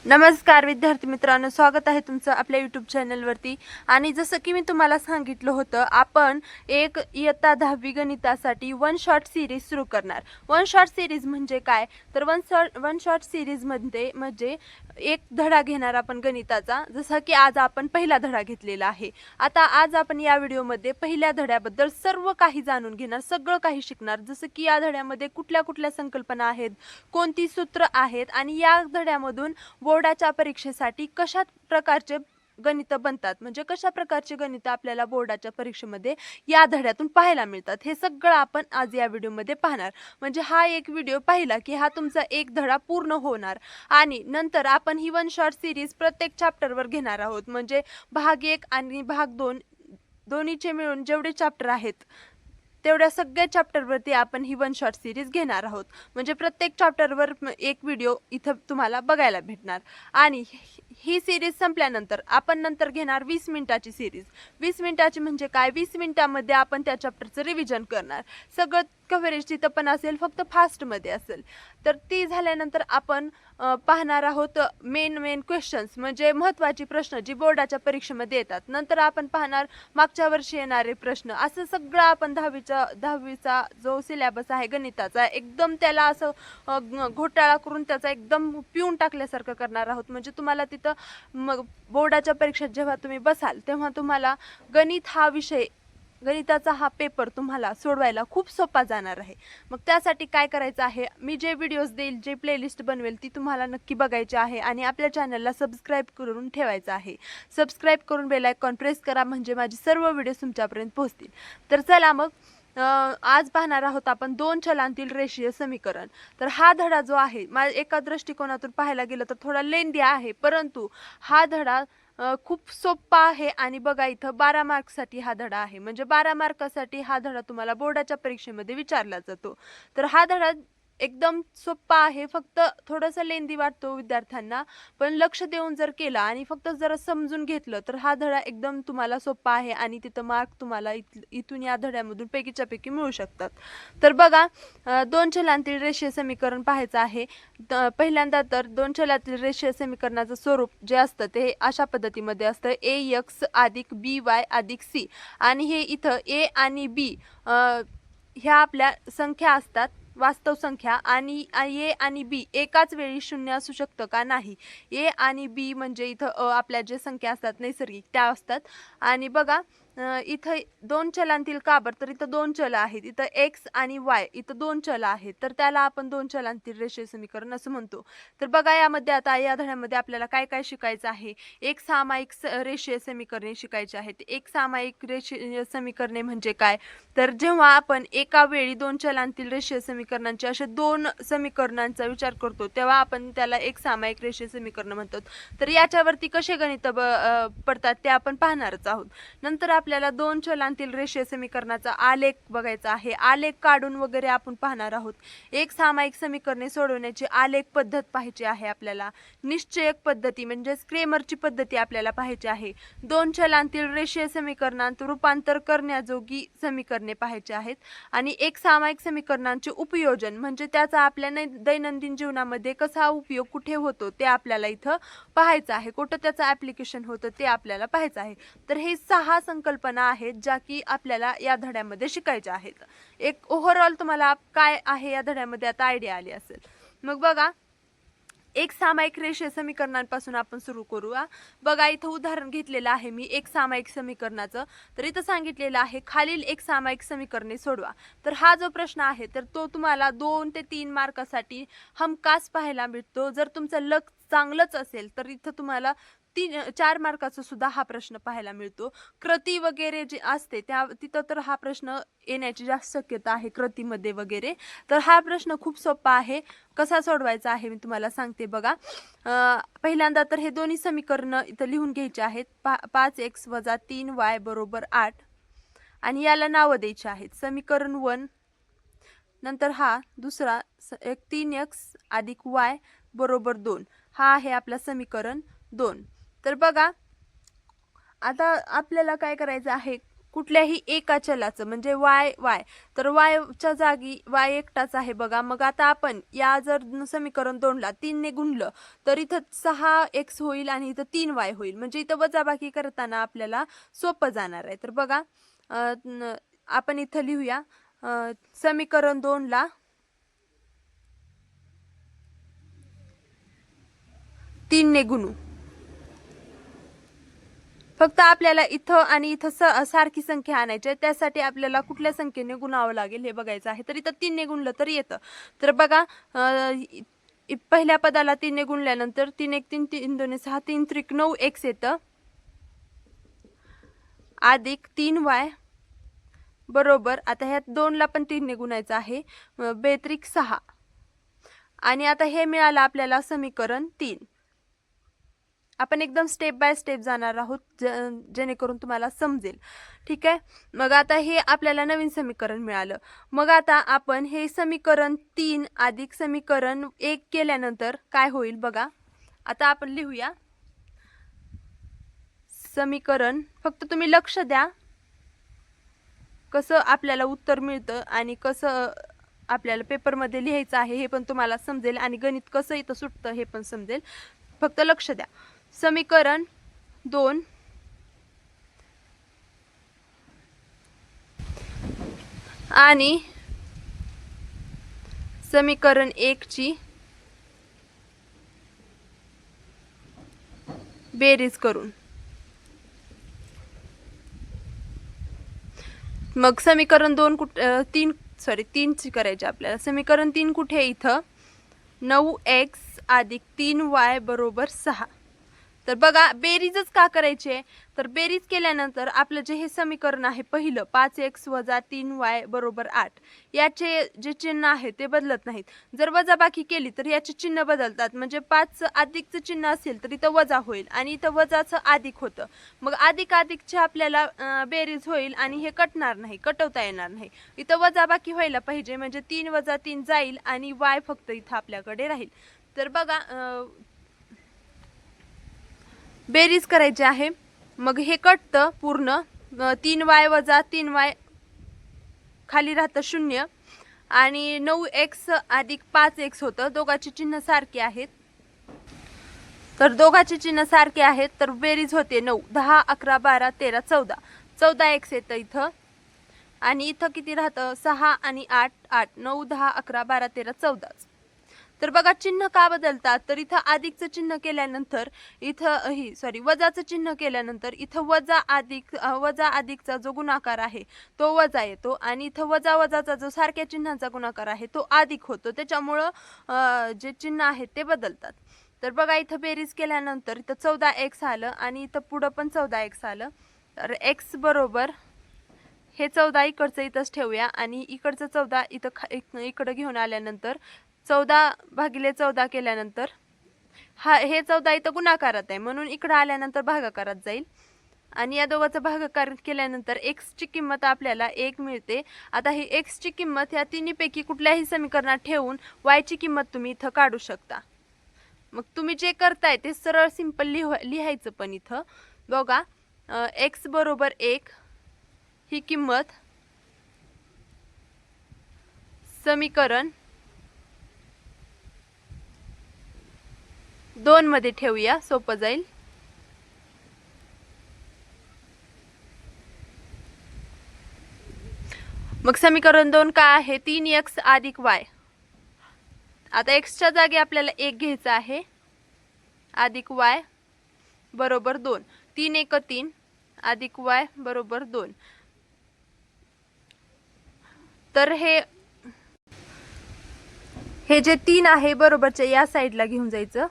नमस्कार विद्यार्थी मित्रांनो, स्वागत आहे तुमचं आपल्या YouTube चॅनलवरती। आणि जसं की मी तुम्हाला सांगितलं होतं, आपण एक इयत्ता 10वी गणितासाठी वन शॉट सीरीज सुरू करणार। वन शॉट सीरीज म्हणजे काय, तर वन शॉट सीरीज म्हणजे एक धडा घेणार आपण गणिताचा। जसं की आज आपण पहिला धडा घेतलेला आहे। आता आज आपण या व्हिडिओमध्ये पहिल्या धड्याबद्दल सर्व काही जाणून घेणार, सगळं काही शिकणार। जसं की या धड्यामध्ये कुठल्या कुठल्या संकल्पना आहेत, कोणती सूत्र आहेत आणि या धड्यामधून बोर्डाच्या परीक्षेसाठी कशा प्रकारचे गणित बनतात, म्हणजे कशा प्रकारचे गणित आपल्याला बोर्डाच्या परीक्षेमध्ये या धड्यातून पाहायला मिळतात, हे सगळं आपण आज या व्हिडिओमध्ये पाहणार। म्हणजे हा एक व्हिडिओ पाहिला की हा तुमचा एक धडा पूर्ण होणार आणि नंतर आपण ही वन शॉट सिरीज प्रत्येक चॅप्टरवर घेणार आहोत। म्हणजे भाग 1 आणि भाग 2 दोन्हीचे मिळून जेवढे चॅप्टर आहेत तेवढ्या सगळ्या चॅप्टरवरती आपण ही वन शॉट सिरीज घेणार आहोत। म्हणजे प्रत्येक चॅप्टरवर एक व्हिडिओ इथं तुम्हाला बघायला भेटणार। आणि ही सिरीज संपल्यानंतर आपण नंतर घेणार 20 मिनिटाची सिरीज। 20 मिनिटाची म्हणजे काय, 20 मिनिटांमध्ये आपण त्या चॅप्टरचं रिव्हिजन करणार। सगळं कव्हरेज तिथं पण असेल, फक्त फास्टमध्ये असेल। तर ती झाल्यानंतर आपण पाहणार आहोत मेन क्वेश्चन्स, म्हणजे महत्त्वाची प्रश्न जी बोर्डाच्या परीक्षेमध्ये येतात। नंतर आपण पाहणार मागच्या वर्षी येणारे प्रश्न। असं सगळं आपण 10वीचा जो सिलेबस आहे गणिताचा, एकदम त्याला असं घोटाळा करून त्याचा एकदम पिऊन टाकल्यासारखं करणार आहोत। म्हणजे तुम्हाला तिथं मग बोर्डाच्या परीक्षेत जेव्हा तुम्ही बसाल तेव्हा तुम्हाला गणिताचा हा पेपर तुम्हाला सोडवायला खूप सोपा जाणार आहे। मग त्यासाठी काय करायचं आहे, मी जे व्हिडिओज देईल, जे प्लेलिस्ट बनवेल ती तुम्हाला नक्की बघायची आहे आणि आपल्या चॅनलला सबस्क्राईब करून ठेवायचं आहे। सबस्क्राईब करून बेल आयकॉन प्रेस करा, म्हणजे माझे सर्व व्हिडिओ तुमच्यापर्यंत पोहोचतील। तर चला मग आज पाहणार आहोत आपण दोन चलांतील रेषीय समीकरण। तर हा धडा जो आहे, एका दृष्टिकोनातून पाहायला गेलं तर थोडा लेंदी आहे, परंतु हा धडा खूप सोपा आहे। आणि बघा इथं 12 मार्कसाठी हा धडा आहे, म्हणजे 12 मार्कासाठी हा धडा तुम्हाला बोर्डाच्या परीक्षेमध्ये विचारला जातो। तर हा धडा एकदम सोपा आहे, फक्त थोडंसं लेंदी वाटतो विद्यार्थ्यांना, पण लक्ष देऊन जर केला आणि फक्त जरा समजून घेतलं तर हा धडा एकदम तुम्हाला सोपा आहे आणि तिथं मार्क तुम्हाला इथून या धड्यामधून पैकीच्या पैकी मिळू शकतात। तर बघा, दोन चलांतील रेषीय समीकरण पाहायचं आहे। पहिल्यांदा तर दोन चलांतील रेषीय समीकरणाचं स्वरूप जे असतं ते अशा पद्धतीमध्ये असतं, ax अधिक by अधिक c। आणि हे इथं a आणि b ह्या आपल्या संख्या असतात, वास्तव संख्या। आणि a आणि b एकाच वेळी शून्य असू शकतं का, नाही। a आणि b म्हणजे इथं आपल्या जे संख्या असतात नैसर्गिक त्या असतात। आणि बघा इथं दोन चलांतील का, तर इथं दोन चल आहेत, इथं x आणि y, इथं दोन चल आहेत, तर त्याला आपण दोन चलांतील रेषीय समीकरण असं म्हणतो। तर बघा यामध्ये आता या धड्यामध्ये आपल्याला काय काय शिकायचं आहे, एक सामायिक रेषीय समीकरणे शिकायची आहेत। एक सामायिक रेषीय समीकरणे म्हणजे काय, तर जेव्हा आपण एका वेळी दोन चलांतील रेषीय समीकरणांचे असे दोन समीकरणांचा विचार करतो तेव्हा आपण त्याला एक सामायिक रेषीय समीकरण म्हणतो। तर याच्यावरती कसे गणित पडतात ते आपण पाहणारच आहोत। नंतर आपल्याला दोन चलांतील रेषीय समीकरणाचा आलेख बघायचा आहे, आलेख काढून वगैरे आपण पाहणार आहोत। एक सामायिक समीकरणे सोडवण्याची आलेख पद्धत पाहायची आहे आपल्याला। निश्चयक पद्धती म्हणजे क्रेमरची पद्धती आपल्याला पाहायची आहे। दोन चलांतील रेषीय समीकरणात रूपांतर करण्याजोगी समीकरणे पाहायची आहेत। आणि एक सामायिक समीकरणांचे उपयोजन म्हणजे त्याचा आपल्या दैनंदिन जीवनामध्ये कसा उपयोग कुठे होतो ते आपल्याला इथं पाहायचं आहे, कुठं त्याचं ॲप्लिकेशन होतं ते आपल्याला पाहायचं आहे। तर हे 6 संकल्पना आहेत ज्या की आपल्याला या धड्यामध्ये शिकायच्या आहेत। एक ओव्हरऑल तुम्हाला काय आहे या धड्यामध्ये आता आयडिया आली असेल। मग बघा, एक सामायिक रेषीय समीकरणांपासून आपण सुरू करूया। बघा इथं उदाहरण घेतलेलं आहे मी एक सामायिक समीकरणाचं। तर इथं सांगितलेलं आहे खालील एक सामायिक समीकरणे सोडवा। तर हा जो प्रश्न आहे तर तो तुम्हाला 2 ते 3 मार्कासाठी हमखास पाहायला मिळतो। जर तुमचं लक चांगलंच असेल तर इथं तुम्हाला 4 मार्काचा सुद्धा हा प्रश्न पाहायला मिळतो। कृती वगैरे जे असते त्या तिथं तर हा प्रश्न येण्याची जास्त शक्यता आहे, कृतीमध्ये वगैरे। तर हा प्रश्न खूप सोपा आहे, कसा सोडवायचा आहे मी तुम्हाला सांगते बघा। पहिल्यांदा तर हे दोन्ही समीकरण इथं लिहून घ्यायचे आहेत। 5x - 3y = 8 आणि याला नावं द्यायची आहेत, समीकरण 1। नंतर हा दुसरा 3x अधिक y = 2, हा आहे आपला समीकरण 2। तर बघा आता आपल्याला काय करायचं आहे, कुठल्याही एका चलाचं म्हणजे वाय वाय, तर वायच्या जागी वाय एकटाच आहे बघा. मग आता आपण या जर समीकरण 2ला 3 ने गुणलं तर इथं 6x होईल आणि इथं 3y होईल. म्हणजे इथं वजाबाकी करताना आपल्याला सोपं जाणार आहे. तर बघा आपण इथं लिहूया समीकरण 2ला 3 ने गुणू. फक्त आपल्याला इथं आणि इथं सारखी संख्या आणायची आहे. त्यासाठी आपल्याला कुठल्या संख्येने गुणावं लागेल हे बघायचं आहे. तर इथं 3 ने गुणलं तर येतं. तर बघा पहिल्या पदाला 3 ने गुणल्यानंतर 3 1 3 3 2 6 3 त्रिक 9x येतं अधिक 3y बरोबर. आता ह्यात 2ला पण 3 ने गुणायचं आहे. बेत्रिक 6 आणि आता हे मिळालं आपल्याला समीकरण 3. आपण एकदम स्टेप बाय स्टेप जाणार आहोत जेणेकरून तुम्हाला समजेल. ठीक आहे. मग आता हे आपल्याला नवीन समीकरण मिळालं. मग आता आपण हे समीकरण 3 अधिक समीकरण 1 केल्यानंतर काय होईल बघा. आता आपण लिहूया समीकरण. फक्त तुम्ही लक्ष द्या कसं आपल्याला उत्तर मिळतं आणि कसं आपल्याला पेपरमध्ये लिहायचं आहे हे पण तुम्हाला समजेल आणि गणित कसं इथं सुटतं हे पण समजेल. फक्त लक्ष द्या. समीकरण 2 आणि समीकरण 1 ची बेरीज करून मग समीकरण 3 ची करायची आपल्याला. समीकरण 3 कुठे आहे इथं 9x अधिक 3y बरोबर 6. तर बघा बेरीजच का करायची आहे तर बेरीज केल्यानंतर आपलं जे हे समीकरण आहे पहिलं 5x वजा 3y बरोबर 8 याचे जे चिन्ह आहे ते बदलत नाहीत. जर वजाबाकी केली तर याचे चिन्ह बदलतात. म्हणजे 5 अधिकचं चिन्ह असेल तर इथं वजा होईल आणि इथं वजाचं अधिक होतं. मग अधिक अधिकचे आपल्याला बेरीज होईल आणि हे कटणार नाही, कटवता येणार नाही. इथं वजाबाकी व्हायला पाहिजे म्हणजे 3 वजा 3 जाईल आणि y फक्त इथं आपल्याकडे राहील. तर बघा बेरीज करायची आहे. मग हे कटतं पूर्ण 3y वजा 3y खाली राहतं 0 आणि 9x अधिक 5x होतं. दोघांची चिन्ह सारखी आहेत. तर दोघांची चिन्ह सारखी आहेत तर बेरीज होते 9 10 11 12 13 14 14x येतं इथं आणि इथं किती राहतं 6 आणि 8 8 9 10 11 12 13 14. तर बघा चिन्ह का बदलतात तर इथं अधिकचं चिन्ह केल्यानंतर इथं वजाचं चिन्ह केल्यानंतर इथं वजा अधिकचा जो गुणाकार आहे तो वजा येतो आणि इथं वजाचा जो सारख्या चिन्हाचा गुणाकार आहे तो अधिक होतो. त्याच्यामुळं जे चिन्ह आहेत ते बदलतात. तर बघा इथं बेरीज केल्यानंतर इथं 14x आलं आणि इथं पुढं पण 14x आलं. तर x बरोबर हे 14 इकडचं इथंच ठेवूया आणि इकडचं 14 इकडं घेऊन आल्यानंतर 14 भागिले 14 केल्यानंतर हे 14 इथं गुणाकारात आहे म्हणून इकडं आल्यानंतर भागाकारात जाईल आणि या दोघांचा भागाकार केल्यानंतर x ची किंमत आपल्याला 1 मिळते. आता ही x ची किंमत ह्या तिन्हीपैकी कुठल्याही समीकरणात ठेवून y ची किंमत तुम्ही इथं काढू शकता. मग तुम्ही जे करताय ते सरळ सिंपल लिहायचं. पण इथं बघा x बरोबर 1 ही किंमत समीकरण 2 मध्ये ठेवूया सोपं जाईल. मग समीकरण 2 काय आहे 3x अधिक y. आता x च्या जागी आपल्याला 1 घ्यायचा आहे अधिक y बरोबर 2 3 1 3 अधिक y बरोबर 2. तर हे जे 3 आहे बरोबरच्या या साईडला घेऊन जायचं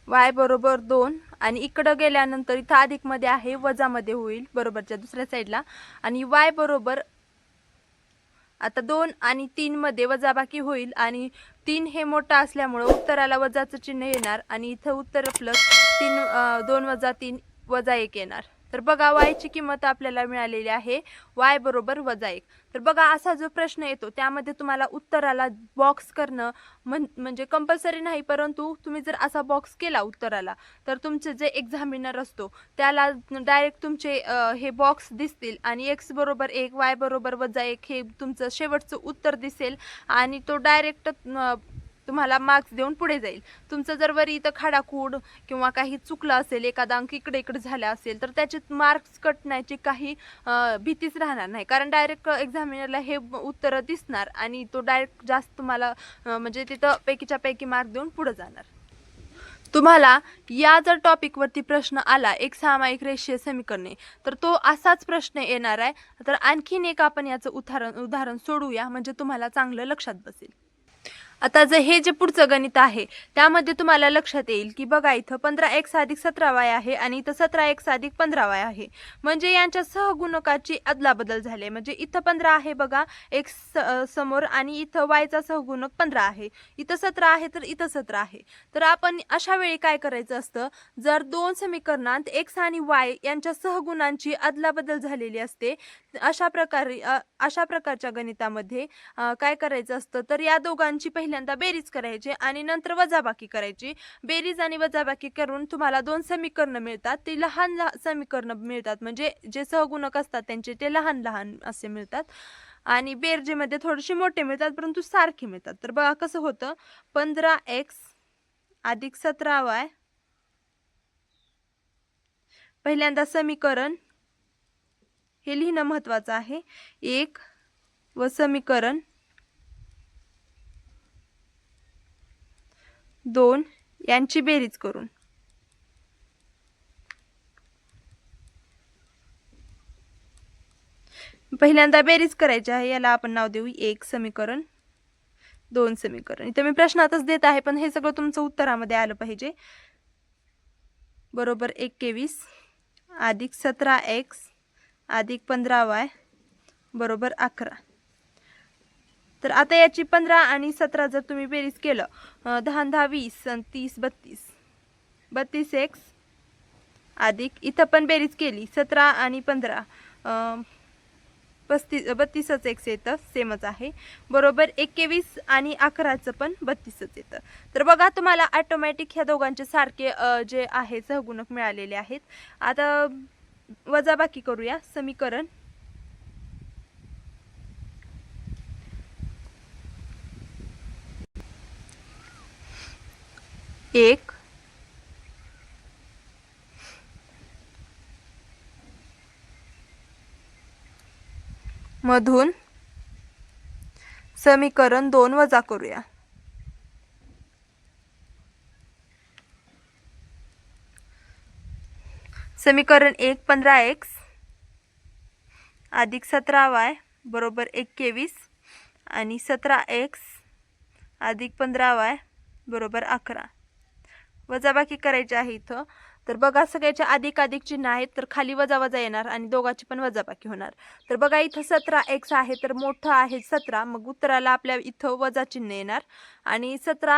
y बरोबर 2 आणि इकडं गेल्यानंतर इथं अधिक मध्ये आहे वजा मध्ये होईल बरोबरच्या दुसऱ्या साईडला आणि y बरोबर आता 2 आणि 3 मध्ये वजाबाकी होईल आणि 3 हे मोठा असल्यामुळे उत्तराला वजाचं चिन्ह येणार आणि इथं उत्तर प्लस 2 वजा 3 वजा 1 येणार. तर बघा y ची किंमत आपल्याला मिळालेली आहे y बरोबर वजा 1. तर बघा असा जो प्रश्न येतो त्यामध्ये तुम्हाला उत्तराला बॉक्स करणं म्हणजे कंपल्सरी नाही, परंतु तुम्ही जर असा बॉक्स केला उत्तराला तर तुमचे जे एक्झामिनर असतो त्याला डायरेक्ट तुमचे हे बॉक्स दिसतील आणि x बरोबर 1 y बरोबर -1 हे तुमचं शेवटचं उत्तर दिसेल आणि तो डायरेक्ट तुम्हाला मार्क्स देऊन पुढे जाईल. तुमचं जर वरी इथं खाडाखूड किंवा काही चुकलं असेल, एखादा अंक इकडे इकडे झाला असेल तर त्याचे मार्क्स कटण्याची काही भीतीच राहणार नाही, कारण डायरेक्ट एक्झामिनरला हे उत्तर दिसणार आणि तो डायरेक्ट जास्त तुम्हाला म्हणजे तिथं पैकीच्या पैकी मार्क देऊन पुढे जाणार. तुम्हाला या जर टॉपिकवरती प्रश्न आला एक सामायिक रेषीय समीकरणे तर तो असाच प्रश्न येणार आहे. तर आणखीन एक आपण याचं उदाहरण सोडूया म्हणजे तुम्हाला चांगलं लक्षात बसेल. आता जर हे जे पुढचं गणित आहे त्यामध्ये तुम्हाला लक्षात येईल की बघा इथं 15x + 17y आहे आणि इथं 17x + 15y आहे, म्हणजे यांच्या सहगुणकाची अदलाबदल झाली. म्हणजे इथं 15 आहे बघा x समोर आणि इथं y चा सहगुणक 15 आहे, इथं 17 आहे तर इथं 17 आहे. तर आपण अशा वेळी काय करायचं असतं, जर दोन समीकरणात x आणि y यांच्या सहगुणांची अदलाबदल झालेली असते अशा प्रकारच्या गणितामध्ये काय करायचं असतं, तर या दोघांची पहिल्यांदा बेरीज करायची आणि नंतर वजाबाकी करायची. बेरीज आणि वजाबाकी करून तुम्हाला दोन समीकरण मिळतात, ते लहान समीकरण मिळतात, म्हणजे जे सहगुणक असतात त्यांचे ते लहान लहान असे मिळतात आणि बेरजेमध्ये थोडेसे मोठे मिळतात परंतु सारखे मिळतात. तर बघा कसं होतं, 15x + 17y पहिल्यांदा समीकरण हे लिहिणं महत्वाचं आहे, 1 व समीकरण 2 यांची बेरीज करून पहिल्यांदा बेरीज करायची आहे, याला आपण नाव देऊ 1 समीकरण 2 समीकरण. इथे मी प्रश्नातच देत आहे पण हे सगळं तुमचं उत्तरामध्ये आलं पाहिजे. बरोबर 21 + 17x + 15y बरोबर 11. तर आता याची 15 आणि 17 जर तुम्ही बेरीज केलं, 10 10 20 आणि 30 32 32x अधिक इथं पण बेरीज केली 17 आणि 15 32च x येतं, सेमच आहे, बरोबर 21 आणि 11चं पण 32च येतं. तर बघा तुम्हाला ऑटोमॅटिक ह्या दोघांचे सारखे जे आहे सहगुणक मिळालेले आहेत. आता वजाबाकी करूया. समीकरण 1 मधून समीकरण 2 वजा करूया. समीकरण 1 15x + 17y बरोबर 21 आणि 17x + 15y बरोबर 11. वजाबाकी करायची आहे इथं. तर बघा सगळ्याचे अधिक अधिक चिन्ह आहेत तर खाली वजा वजा येणार आणि दोघांची पण वजाबाकी होणार. तर बघा इथं 17x आहे तर मोठं आहे 17, मग उत्तराला आपल्या इथं वजा चिन्ह येणार आणि 17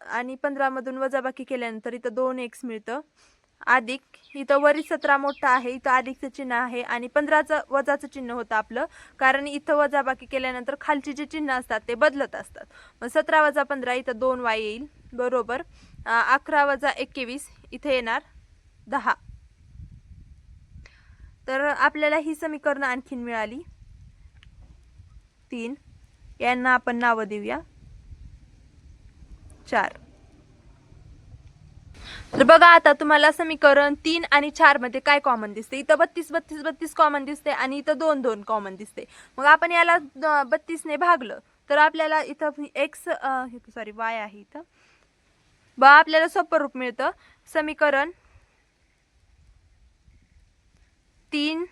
आणि 15 मधून वजाबाकी केल्यानंतर इथं 2x मिळतं, अधिक इथं वरी 17 मोठा आहे, इथं अधिकचं चिन्ह आहे आणि 15चं वजाचं चिन्ह होतं आपलं, कारण इथं वजाबाकी केल्यानंतर खालची जे चिन्ह असतात ते बदलत असतात. मग 17 + 15 इथं 2y येईल बरोबर 11 + 21 इथे येणार 10. तर आपल्याला ही समीकरण आणखीन मिळाली 3. यांना आपण नाव देऊया 4. तर बघा आता तुम्हाला समीकरण 3 आणि 4 मध्ये काय कॉमन दिसते, इथं 32 32 32 कॉमन दिसते आणि इथं 2 2 कॉमन दिसते. मग आपण याला 32 ने भागलं तर आपल्याला इथं y आहे इथं आपल्याला सोपं रूप मिळतं. समीकरण 3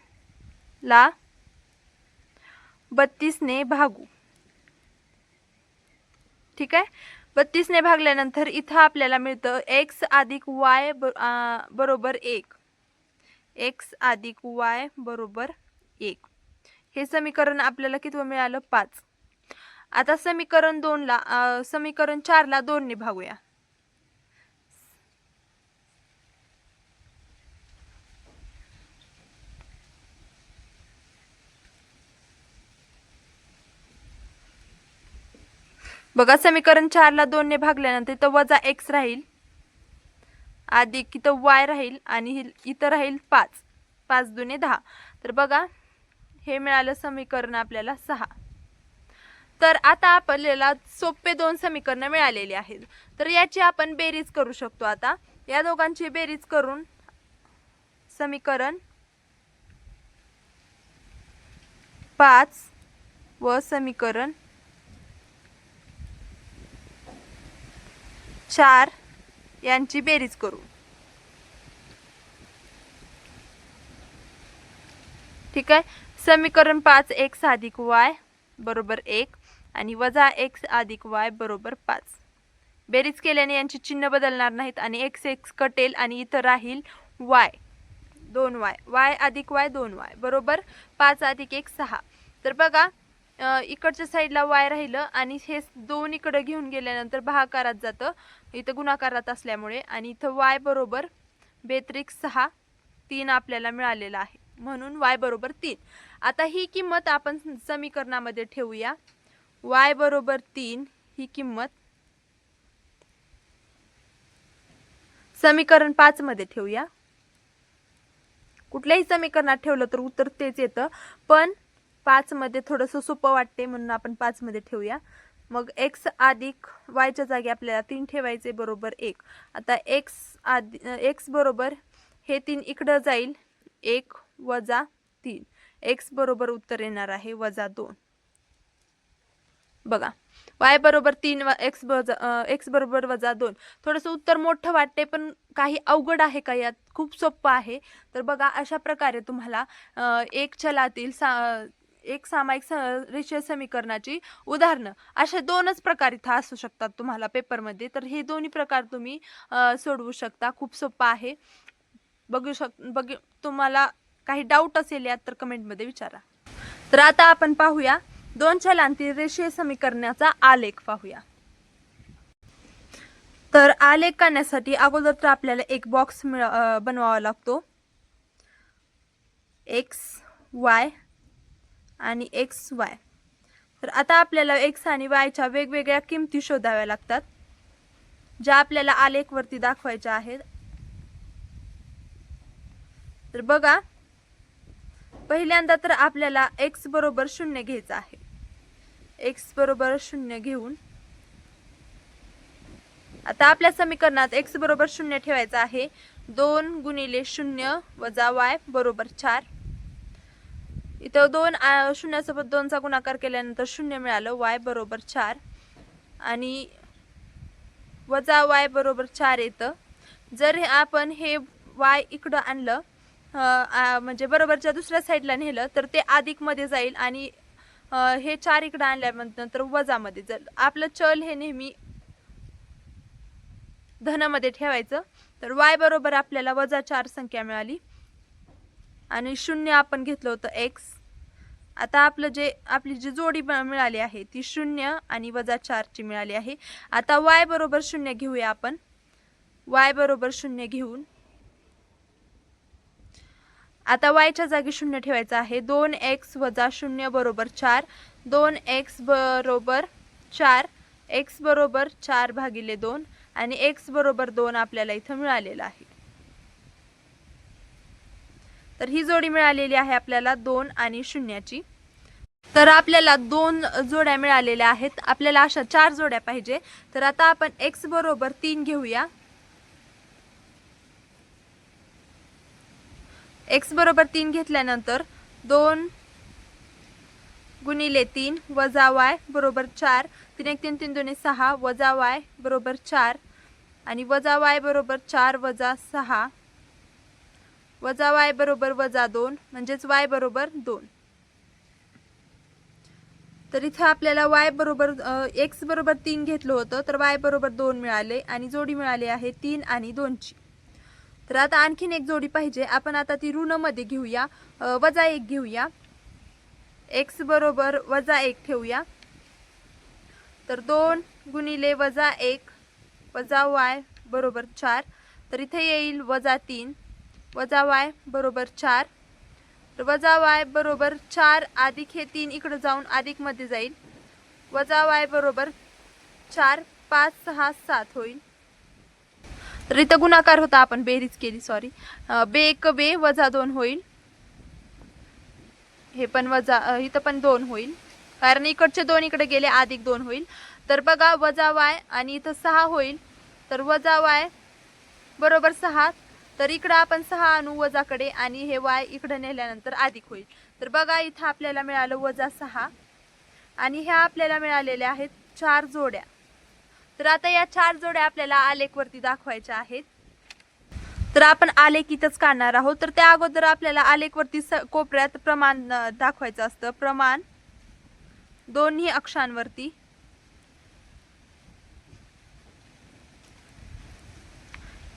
ला 32 ने भागू, ठीक आहे. 32 ने भागल्यानंतर इथं आपल्याला मिळतं x + y बरोबर 1, x + y बरोबर 1. हे समीकरण आपल्याला किती मिळालं 5. आता समीकरण 4 ला 2 ने भागूया. बघा समीकरण 4 ला 2 ने भागल्यानंतर इथं वजा x राहील, अधिक इथं y राहील आणि इथं राहील 5, 5 दुने 10. तर बघा हे मिळालं समीकरण आपल्याला 6. तर आता आपल्याला सोपे 2 समीकरण मिळालेली आहेत. तर याची आपण बेरीज करू शकतो. आता या दोघांची बेरीज करून समीकरण 5 व समीकरण 4 यांची बेरीज करू. ठीक आहे. समीकरण 5 x अधिक y बरोबर 1 आणि वजा x अधिक y बरोबर 5. बेरीज केल्याने यांची चिन्ह बदलणार नाहीत आणि x कटेल आणि इथं राहील y 2y, y अधिक y 2y बरोबर 5 अधिक 1 6. तर बघा इकडच्या साईडला y राहिलं आणि हे 2 इकडे घेऊन गेल्यानंतर भागाकारात जातं इथं गुणाकारात असल्यामुळे आणि इथं y बरोबर 6 3 आपल्याला मिळालेला आहे म्हणून y बरोबर 3. आता ही किंमत आपण समीकरणामध्ये ठेवूया. y बरोबर 3 ही किंमत समीकरण 5 मध्ये ठेवूया. कुठल्याही समीकरणात ठेवलं तर उत्तर तेच येतं, पण 5 मध्ये थोडंसं सोपं वाटते म्हणून आपण 5 मध्ये ठेवूया. मग x अधिक y च्या जागी आपल्याला 3 ठेवायचे बरोबर 1. आता x बरोबर हे 3 इकडं जाईल 1 वजा 3. x बरोबर उत्तर येणार आहे वजा 2. बघा y बरोबर 3 x बरोबर वजा 2. थोडंसं उत्तर मोठं वाटते पण काही अवघड आहे का यात? खूप सोपं आहे. तर बघा अशा प्रकारे तुम्हाला एक चलातील एक सामायिक रेषीय समीकरणाची उदाहरणं अशा 2च प्रकार इथं असू शकतात तुम्हाला पेपरमध्ये. तर हे दोन्ही प्रकार तुम्ही सोडवू शकता. खूप सोपं आहे. तुम्हाला काही डाऊट असेल यात तर कमेंटमध्ये विचारा. तर आता आपण पाहूया 2 चलांतील रेषीय समीकरणाचा आलेख पाहूया. तर आलेख करण्यासाठी अगोदर तर आपल्याला एक बॉक्स बनवावा लागतो. x y आणि x y. तर आता आपल्याला x आणि y च्या वेगवेगळ्या किमती शोधाव्या लागतात ज्या आपल्याला आलेख वरती दाखवायच्या आहेत. तर बघा पहिल्यांदा तर आपल्याला x बरोबर 0 घ्यायचा आहे. x बरोबर 0 घेऊन आता आपल्या समीकरणात x बरोबर 0 ठेवायचा आहे. 2 गुणिले 0 वजा y बरोबर 4. इथं 2 0 सोबत 2 चा गुणाकार केल्यानंतर 0 मिळालं. y बरोबर 4 आणि वजा y बरोबर 4 येतं. जर आपण हे y इकडं आणलं म्हणजे बरोबरच्या दुसऱ्या साईडला नेलं तर ते अधिक मध्ये जाईल आणि हे 4 इकडे आणल्यानंतर वजा मध्ये जाईल. आपलं चल हे नेहमी धन मध्ये ठेवायचं. तर y बरोबर आपल्याला वजा 4 संख्या मिळाली आणि 0 आपण घेतलं होतं x. आता आपली जी जोडी मिळाली आहे ती 0 आणि वजा 4 ची मिळाली आहे. आता y बरोबर 0 घेऊया आपण. y बरोबर 0 घेऊन आता y च्या जागी 0 ठेवायचा आहे. 2x वजा 0 बरोबर 4. 2x बरोबर 4. x बरोबर 4 भागिले 2 आणि x बरोबर 2 आपल्याला इथं मिळालेला आहे. तर ही जोडी मिळालेली आहे आपल्याला 2 आणि 0 ची. तर आपल्याला 2 जोड्या मिळालेल्या आहेत. आपल्याला अशा 4 जोड्या पाहिजे. तर आता आपण x बरोबर 3 घेऊया. x बरोबर 3 घेतल्यानंतर 2 गुणिले 3 वजा y बरोबर 4. 3 1 3 3 2 6 वजा y बरोबर 4 आणि वजा y बरोबर 4 वजा 6 वजा y बरोबर वजा 2 म्हणजेच y बरोबर 2. तर इथे आपल्याला y बरोबर x बरोबर 3 घेतलं होतं तर y बरोबर 2 मिळाले आणि जोडी मिळाली आहे 3 आणि 2 ची. तर आता आणखीन एक जोडी पाहिजे. आपण आता ती ऋण मध्ये घेऊया. वजा 1 घेऊया. x बरोबर वजा 1 ठेवूया. तर 2 गुणिले वजा 1 वजा y बरोबर 4. तर इथे येईल वजा 3 वजा y बरोबर 4. तर वजा y बरोबर 4 अधिक हे 3 इकडे जाऊन अधिक मध्ये जाईल. वजा y बरोबर 4 5 6 7 होईल. तर इथं गुणाकार होता, आपण बेरीज केली, सॉरी. बे एक बे वजा 2 होईल. हे पण वजा, इथं पण 2 होईल कारण इकडचे 2 इकडे गेले, अधिक 2 होईल. तर बघा वजा y आणि इथं 6 होईल. तर वजा y बरोबर 6. तर इकडं आपण 6 आणू वजाकडे आणि हे y इकडे नेल्यानंतर अधिक होईल. तर बघा इथं आपल्याला मिळालं वजा 6 आणि ह्या आपल्याला मिळालेल्या आहेत 4 जोड्या. तर आता या 4 जोड्या आपल्याला आलेखवरती दाखवायच्या आहेत. तर आपण आलेख इथंच काढणार आहोत. तर त्या अगोदर आपल्याला आलेखवरती कोपऱ्यात प्रमाण दाखवायचं असतं. प्रमाण दोन्ही अक्षांवरती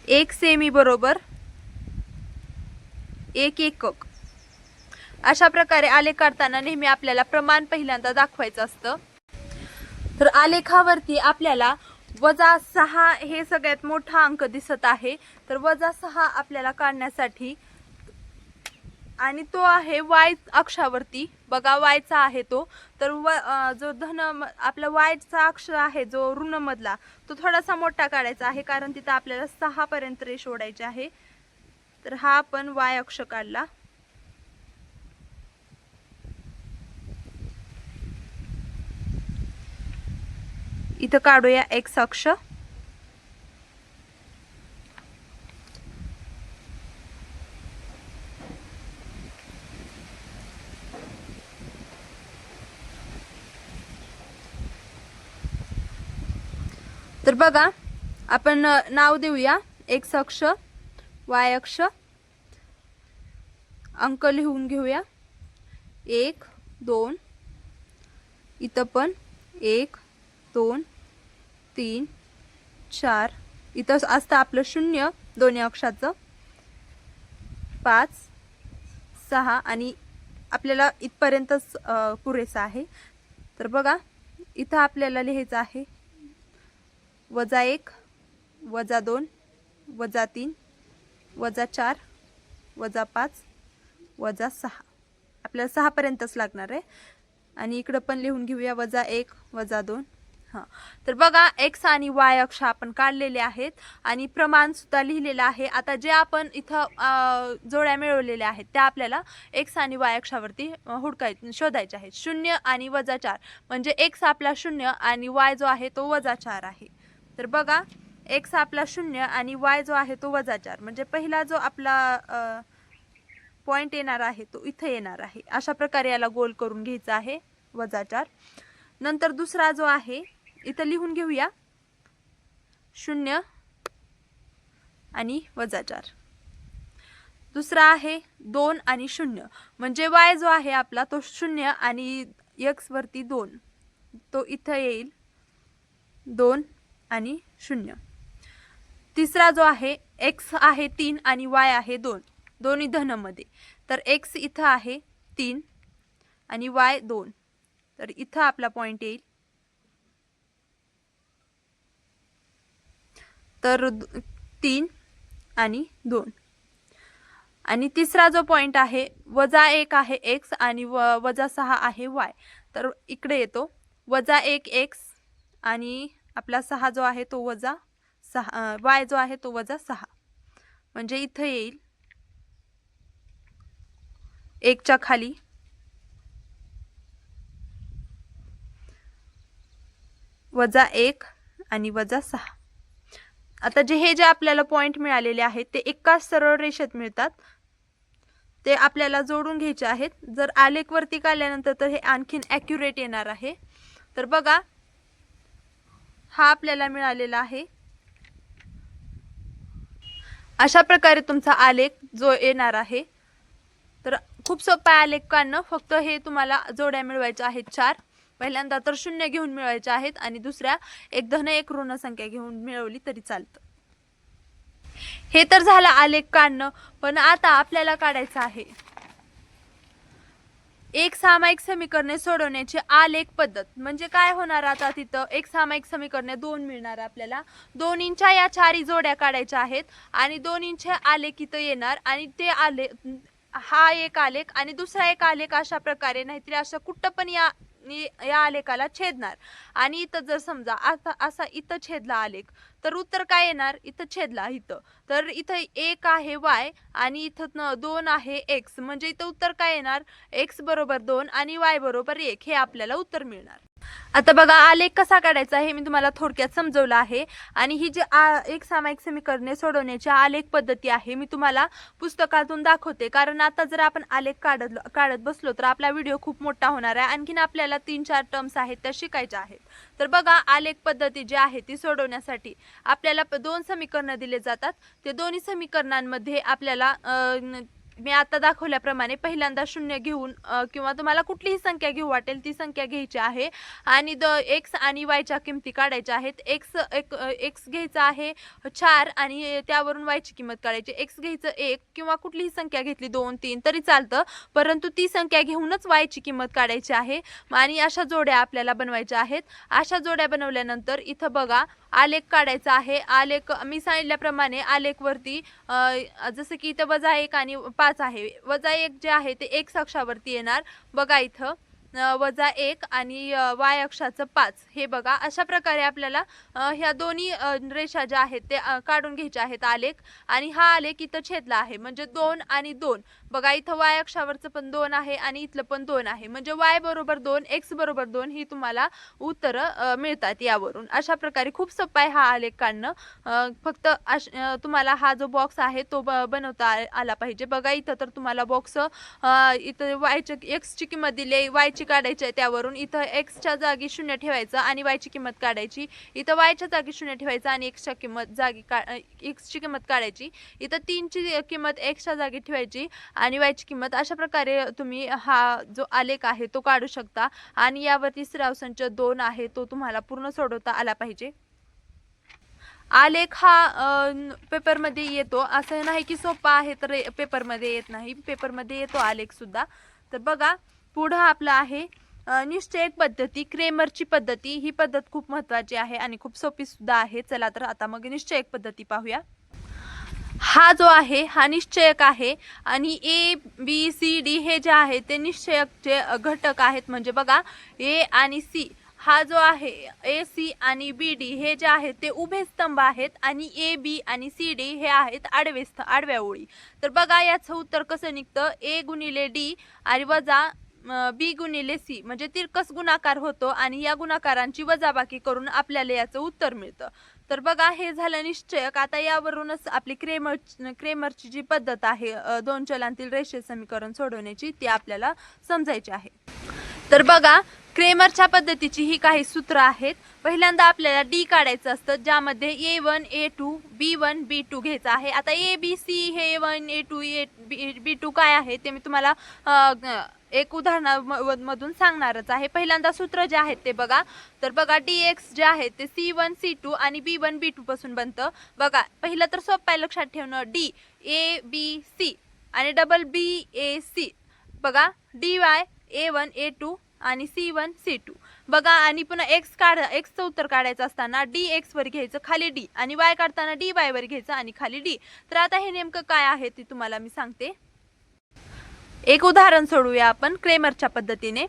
1 सेमी बरोबर 1 एकक. अशा प्रकारे आलेख काढताना नेहमी आपल्याला प्रमाण पहिल्यांदा दाखवायचं असतं. तर आलेखावरती आपल्याला वजा 6 हे सगळ्यात मोठा अंक दिसत आहे. तर वजा 6 आपल्याला काढण्यासाठी, आणि तो आहे y अक्षावरती. बघा yचा आहे तो. तर जो धन आपला yचा अक्ष आहे जो ऋण मधला, तो थोडासा मोठा काढायचा आहे कारण तिथं आपल्याला 6 पर्यंत रेष ओढायची आहे. तर हा आपण y अक्ष काढला. इथं काढूया x अक्ष. तर बघा आपण नाव देऊया x अक्ष, y अक्ष. अंक लिहून घेऊया. 1 2, इथं पण 1 2 3 4. इथं असतं आपलं 0 दोन्ही अक्षाचं. 5 6 आणि आपल्याला इथपर्यंतच पुरेसा आहे. तर बघा इथं आपल्याला लिहायचं आहे वजा 1 वजा 2 वजा 3 वजा 4 वजा 5 वजा 6. आपल्याला 6 पर्यंतच लागणार आहे. आणि इकडं पण लिहून घेऊया वजा 1 वजा 2. हां, तर बघा x आणि y अक्ष आपण काढलेले आहेत आणि प्रमाण सुद्धा लिहिलेलं आहे. आता जे आपण इथं जोड्या मिळवलेल्या आहेत त्या आपल्याला x आणि y अक्षावरती शोधायचे आहेत. 0 आणि वजा 4 म्हणजे x आपला 0 आणि y जो आहे तो वजा 4 आहे. तर बघा x आपला 0 आणि y जो आहे तो वजा 4, म्हणजे पहिला जो आपला पॉइंट येणार आहे तो इथे येणार आहे. अशा प्रकारे याला गोल करून घ्यायचा आहे वजा 4. नंतर दुसरा जो आहे इथं लिहून घेऊया 0 आणि वजा 4. दुसरा आहे 2 आणि 0, म्हणजे y जो आहे आपला तो 0 आणि x वरती 2, तो इथं येईल 2 आणि 0. तिसरा जो आहे x आहे 3 आणि y आहे 2, दोन्ही धनमध्ये. तर x इथं आहे 3 आणि y 2, तर इथं आपला पॉइंट येईल. तर 3 आणि 2. आणि तिसरा जो पॉइंट आहे वजा 1 आहे x आणि वजा 6 आहे y, तर इकडे येतो वजा 1 x आणि आपला 6 जो आहे तो वजा 6, y जो आहे तो वजा 6, म्हणजे इथं येईल 1 च्या खाली वजा 1 आणि वजा 6. आता जे आपल्याला पॉइंट मिळालेले आहेत ते एकाच सरळ रेषेत मिळतात. ते आपल्याला जोडून घ्यायचे आहेत. जर आलेख वरती काढल्यानंतर तर हे आणखीन ॲक्युरेट येणार आहे. तर बघा हा आपल्याला मिळालेला आहे. अशा प्रकारे तुमचा आलेख जो येणार आहे. तर खूप सोपा आलेख काढणं. फक्त हे तुम्हाला जोड्या मिळवायच्या आहेत 4. पहिल्यांदा तर 0 घेऊन मिळवायचे आहेत आणि दुसऱ्या एक धन एक ऋण संख्या घेऊन मिळवली तरी चालतं. हे तर झालं आलेख काढणं. पण आता आपल्याला काढायचं आहे एक सामायिक समीकरणे सोडवण्याची आलेख पद्धत. म्हणजे काय होणार आता तिथं एक सामायिक समीकरणे 2 मिळणार आपल्याला. दोन्हींच्या या 4 जोड्या काढायच्या आहेत आणि दोन्हींचे आलेख इथं येणार आणि ते आलेख, हा एक आलेख आणि दुसरा एक आलेख, अशा प्रकारे. नाहीतर असं कुठं पण या या आलेखाला छेदणार आणि इथं जर समजा आता असा इथं छेदला आलेख तर उत्तर काय येणार इथं छेदला इथं तर इथं 1 आहे y आणि इथं 2 आहे x म्हणजे इथं उत्तर काय येणार x बरोबर 2 आणि y बरोबर 1 हे आपल्याला उत्तर मिळणार. आता बघा आलेख कसा काढायचा हे मी तुम्हाला थोडक्यात समजवलं आहे आणि ही जी एक सामायिक समीकरणे सोडवण्याची आलेख पद्धती आहे मी तुम्हाला पुस्तकातून दाखवते कारण आता जर आपण आलेख काढत बसलो तर आपला व्हिडिओ खूप मोठा होणार आहे. आणखीन आपल्याला 3-4 टर्म्स आहेत त्या शिकायच्या आहेत. तर बघा आलेख पद्धती जी आहे ती सोडवण्यासाठी आपल्याला 2 समीकरण दिले जातात. ते दोन्ही समीकरणांमध्ये आपल्याला मी आता दाखवल्याप्रमाणे पहिल्यांदा 0 घेऊन किंवा तुम्हाला कुठलीही संख्या घेऊ वाटेल ती संख्या घ्यायची आहे आणि x आणि y च्या किमती काढायच्या आहेत. x घ्यायचा आहे 4 आणि त्यावरून y ची किंमत काढायची. x घ्यायचं 1 किंवा कुठलीही संख्या घेतली 2 3 तरी चालतं परंतु ती संख्या घेऊनच y ची किंमत काढायची आहे आणि अशा जोड्या आपल्याला बनवायच्या आहेत. अशा जोड्या बनवल्यानंतर इथं बघा आलेख काढायचा आहे. आलेख मी सांगितल्याप्रमाणे आलेख वरती जसं की इथं -1 आणि 5 आहे. -1 जे आहे ते x अक्षावरती येणार बघा इथं -1 आणि y अक्षाचं 5 हे बघा अशा प्रकारे आपल्याला ह्या दोन्ही रेषा ज्या आहेत ते काढून घ्यायच्या आहेत आलेख आणि हा आलेख इथं छेदला आहे म्हणजे 2 आणि 2 बघा इथं y अक्षावरचं पण 2 आहे आणि इथलं पण 2 आहे म्हणजे y बरोबर 2 x बरोबर 2 ही तुम्हाला उत्तर मिळतात यावरून. अशा प्रकारे खूप सोपं आहे हा आलेख काढणं. फक्त तुम्हाला हा जो बॉक्स आहे तो बनवता आला पाहिजे. बघा इथं तर तुम्हाला बॉक्स इथं x ची किंमत दिली y ची काढायची आहे त्यावरून इथं x च्या जागी 0 ठेवायचं आणि y ची किंमत काढायची. इथं y च्या जागी 0 ठेवायचं आणि x च्या किंमत जागी x ची किंमत काढायची. इथं 3 ची किंमत x च्या जागी ठेवायची आणि y ची किंमत. अशा प्रकारे तुम्ही हा जो आलेख आहे तो काढू शकता आणि यावरती सराव संच 2 आहे तो तुम्हाला पूर्ण सोडवता आला पाहिजे. आलेख हा पेपरमध्ये येतो असं नाही की सोपा आहे तर पेपरमध्ये येत नाही पेपरमध्ये येतो आलेख सुद्धा. तर बघा पुढं आपलं आहे निश्चयक पद्धती क्रेमरची पद्धती. ही पद्धत खूप महत्त्वाची आहे आणि खूप सोपी सुद्धा आहे. चला तर आता मग निश्चयक पद्धती पाहूया. हा जो आहे हा निश्चयक आहे आणि ए बी सी डी हे जे आहे ते निश्चयकचे घटक आहेत. म्हणजे बघा ए आणि सी हा जो आहे ए सी आणि बी डी हे जे आहेत ते उभे स्तंभ आहेत आणि ए बी आणि सी डी हे आहेत आडव्या ओळी. तर बघा याचं उत्तर कसं निघतं ए गुणिले डी आणि वजा बी गुणिले सी म्हणजे तिरकस गुणाकार होतो आणि या गुणाकारांची वजाबाकी करून आपल्याला याचं उत्तर मिळतं. तर बघा हे झालं निश्चयक. आता यावरूनच आपली क्रेमरची जी पद्धत आहे 2 चलांतील रेषीय समीकरण सोडवण्याची ती आपल्याला समजायची आहे. तर बघा क्रेमरच्या पद्धतीची ही काही सूत्र आहेत. पहिल्यांदा आपल्याला डी काढायचं असतं ज्यामध्ये A1 A2 B1 B2 घ्यायचं आहे. आता ए बी सी हे A1 A2 B2 काय आहे ते मी तुम्हाला एक उदाहरणामधून सांगणारच आहे. पहिल्यांदा सूत्र जे आहेत ते बघा. तर बघा dx जे आहे ते C1 C2 आणि B1 B2 पासून बनतं. बघा पहिलं तर सोपं आहे लक्षात ठेवणं d A B C आणि डबल B A C. बघा dy A1 A2 आणि C1 C2. बघा आणि पुन्हा x चं उत्तर काढायचं असताना dx वर घ्यायचं खाली d आणि y काढताना dy वर घ्यायचं आणि खाली d. तर आता हे नेमकं काय आहे ते तुम्हाला मी सांगते. एक उदाहरण सोडूया आपण क्रेमरच्या पद्धतीने.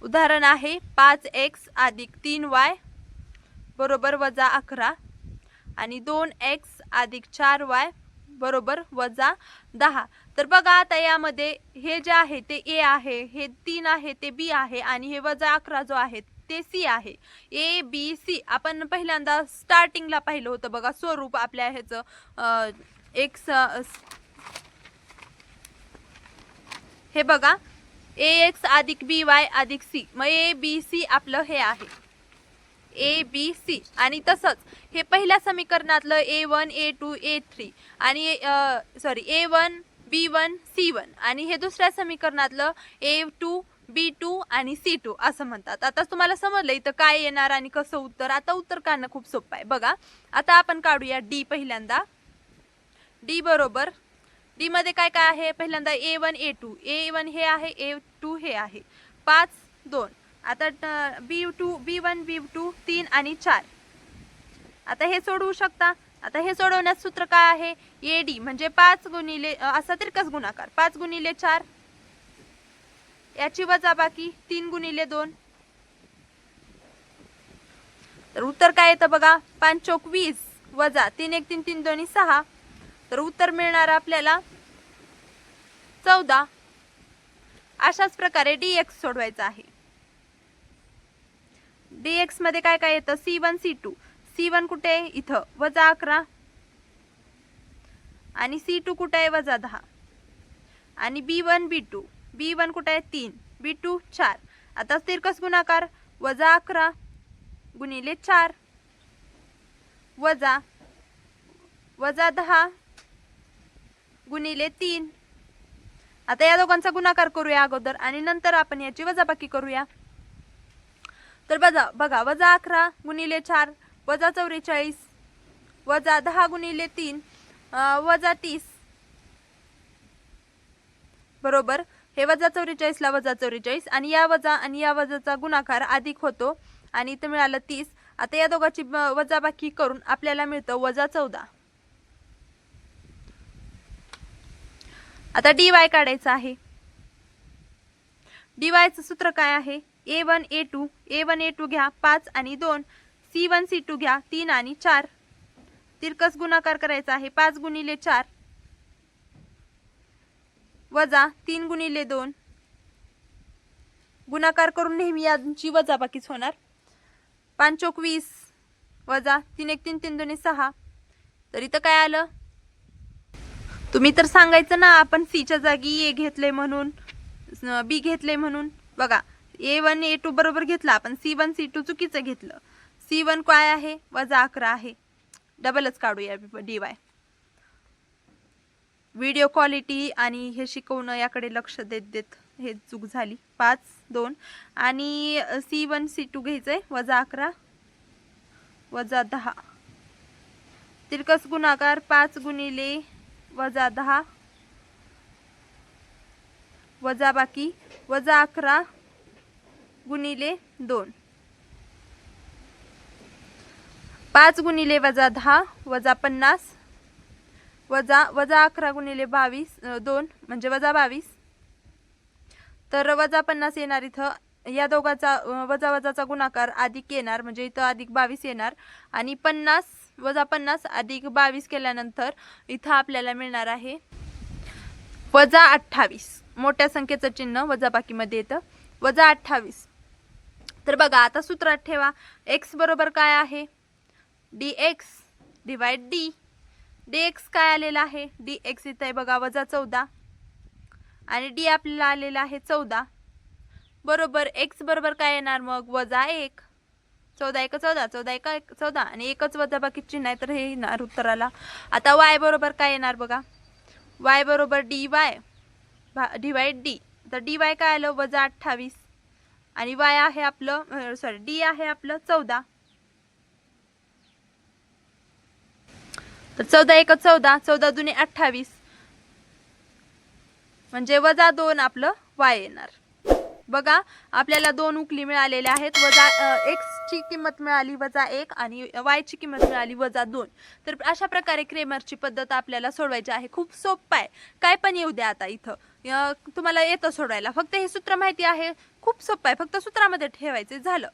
उदाहरण आहे 5x अधिक 3y बरोबर वजा 11 आणि 2x अधिक 4y बरोबर वजा 10. तर बघा आता यामध्ये हे जे आहे ते a आहे, हे 3 आहे ते b आहे आणि हे वजा 11 जो आहे ते c आहे. a b c आपण पहिल्यांदा स्टार्टिंगला पाहिलं होतं बघा स्वरूप आपल्या ह्याचं x हे बघा ax अधिक by अधिक c मग a b c आपलं हे आहे a b c आणि तसंच हे पहिल्या समीकरणातलं a1 a2 a3 आणि a1 b1 c1 आणि हे दुसऱ्या समीकरणातलं a2 b2 आणि c2 असं म्हणतात. आता तुम्हाला समजलं इथं काय येणार आणि कसं उत्तर. आता उत्तर काढणं खूप सोपं आहे. बघा आता आपण काढूया डी. पहिल्यांदा डी बरोबर डी मध्ये काय काय आहे पहिल्यांदा a1 a2 a1 हे आहे a2 हे आहे 5 2. आता b2 b1 b2 3 आणि 4. आता हे सोडवू शकता. आता हे सोडवण्याचं सूत्र काय आहे ad म्हणजे 5 गुणिले असा तिरकस गुणाकार 5 गुणिले 4 याची वजाबाकी 3 गुणिले 2, तर उत्तर काय येतं बघा, 5 चौक 20 वजा 3 1 3 3 2 6, तर उत्तर मिळणार आपल्याला 14. अशाच प्रकारे dx सोडवायचा आहे. dx मध्ये काय काय येतं, c1 c2, c1 कुठे आहे इथं वजा 11 आणि c2 कुठे आहे वजा 10 आणि b1 b2, b1 कुठे आहे 3, b2 4. आता तिरकस गुणाकार वजा 11 गुणिले 4 वजा 10 गुणिले 3. आता या दोघांचा गुणाकार करूया अगोदर आणि नंतर आपण याची वजाबाकी करूया. तर बघा वजा 11 गुणिले 4 वजा 44 वजा 10 गुणिले 3 वजा 30, बरोबर. हे वजा 44 ला वजा 44 आणि या वजाचा गुणाकार अधिक होतो आणि इथं मिळालं 30. आता या दोघांची वजाबाकी करून आपल्याला मिळतं वजा 14. आता dy काढायचं आहे. dy चं सूत्र काय आहे, a1 a2 घ्या 5 आणि 2, c1 c2 घ्या 3 आणि 4. तिरकस गुणाकार करायचा आहे 5 गुणिले 4 वजा 3 गुणिले 2, गुणाकार करून नेहमी यांची वजाबाकीच होणार. 5 चौक 20 वजा 3 1 3 3 2 6, तर इथं काय आलं, तुम्ही तर सांगायचं ना आपण c च्या जागी a घेतले म्हणून b घेतले म्हणून. बघा a1 a2 बरोबर घेतला आपण, c1 c2 चुकीचं घेतलं. c1 काय आहे वजा 11 आहे, डबलच काढूया dy. व्हिडिओ क्वालिटी आणि हे शिकवणं याकडे लक्ष देत हे चूक झाली. 5 2 आणि c1 c2 घ्यायचंय वजा 11 वजा 10, तिरकस गुणाकार 5 गुणिले वजा 10 वजाबाकी वजा 11 गुणिले 2, 5 गुणिले वजा 10 वजा 50 वजा 11 गुणिले 2 म्हणजे वजा 22, तर वजा 50 येणार. इथं या दोघांचा वजाचा गुणाकार अधिक येणार म्हणजे इथं अधिक 22 येणार आणि 50 वजा 50 अधिक 22 केल्यानंतर इथं आपल्याला मिळणार आहे वजा 28. मोठ्या संख्येचं चिन्ह वजाबाकीमध्ये येतं वजा 28. तर बघा आता सूत्रात ठेवा, x बरोबर काय आहे dx डिवाइड d. dx काय आलेला आहे, dx इथं आहे बघा वजा 14 आणि d आपल्याला आलेला आहे 14, बरोबर. x बरोबर काय येणार मग वजा 1, 14 1 14, 14 1 14 आणि एकच वजाबाकी चिन्ह आहे तर हे येणार उत्तराला. आता y बरोबर काय येणार बघा, y बरोबर dy डिवाइड d. तर dy काय आलं वजा 28 आणि y आहे आपलं d आहे आपलं 14. तर 14 1 14, 14 दुने 28 म्हणजे वजा 2 आपलं y येणार. बघा आपल्याला 2 उकली मिळालेल्या आहेत. वजा x ची किंमत मिळाली वजा 1 आणि y ची किंमत मिळाली वजा 2. तर अशा प्रकारे क्रेमरची पद्धत आपल्याला सोडवायची आहे. खूप सोपं आहे, काय पण येऊ द्या. आता इथं तुम्हाला येतं सोडवायला, फक्त हे सूत्र माहिती आहे. खूप सोपं आहे, फक्त सूत्रामध्ये ठेवायचे झालं.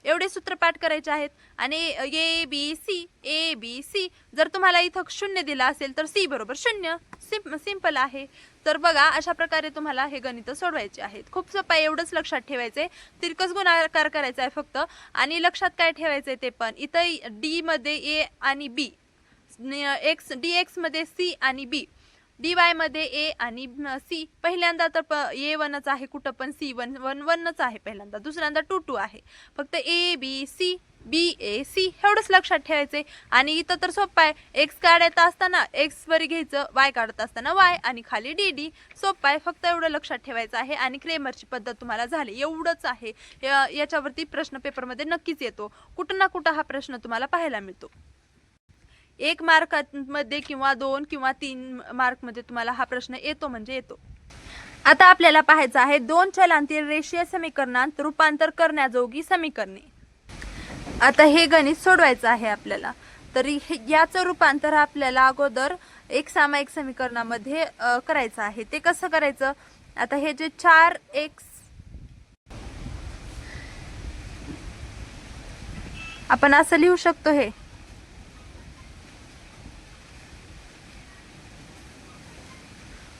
एवढे सूत्र पाठ करायचे आहेत आणि ए बी सी जर तुम्हाला इथं 0 दिला असेल तर c बरोबर 0. सिंपल आहे. तर बघा अशा प्रकारे तुम्हाला हे गणित सोडवायचे आहेत. खूप सोपं आहे, एवढंच लक्षात ठेवायचंय. तिरकस गुणाकार करायचा आहे फक्त आणि लक्षात काय ठेवायचंय ते पण इथं d मध्ये a आणि b, dx मध्ये c आणि b, dy मध्ये a आणि c. पहिल्यांदा तर a1च आहे, कुठं पण c1 1च आहे पहिल्यांदा, दुसऱ्यांदा 2 2 आहे. फक्त a b c b a c एवढंच लक्षात ठेवायचे. आणि इथं तर सोपं आहे, x काढत असताना x वर घ्यायचं, y काढत असताना y आणि खाली dd. सोपं आहे, फक्त एवढं लक्षात ठेवायचं आहे आणि क्रेमरची पद्धत तुम्हाला झाली. एवढंच आहे. याच्यावरती प्रश्न पेपरमध्ये नक्कीच येतो, कुठं ना कुठं हा प्रश्न तुम्हाला पाहायला मिळतो. 1 मार्कमध्ये किंवा 2 किंवा 3 मार्कमध्ये तुम्हाला हा प्रश्न येतो म्हणजे येतो. आता आपल्याला पाहायचं आहे 2 चलांतील रेषीय समीकरणात रूपांतर करण्याजोगी समीकरणे. आता हे गणित सोडवायचं आहे आपल्याला. तरी याचं रूपांतर आपल्याला अगोदर एक सामायिक समीकरणामध्ये करायचं आहे. ते कसं करायचं, आता हे जे 4x आपण असं लिहू शकतो हे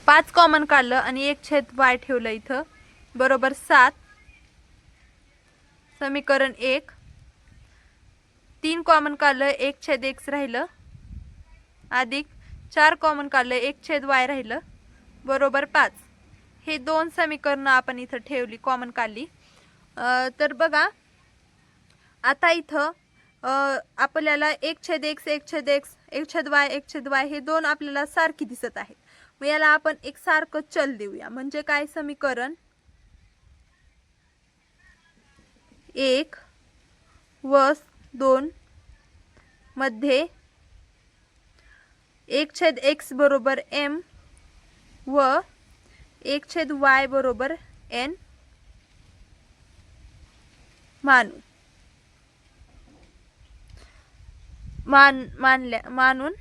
5 कॉमन काढलं आणि 1/y ठेवलं इथं बरोबर 7 समीकरण 1 3 कॉमन काढलं 1/x राहिलं अधिक 4 कॉमन काढलं 1/y राहिलं बरोबर 5 हे दोन समीकरणं आपण इथं ठेवली कॉमन काढली। तर बघा आता इथं आपल्याला 1/x 1/x 1/y 1/y हे दोन आपल्याला सारखी दिसत आहेत। मग याला आपण एक सारखं चल देऊया म्हणजे काय समीकरण 1 व 2 मध्ये 1/x बरोबर m व 1/y बरोबर n मानून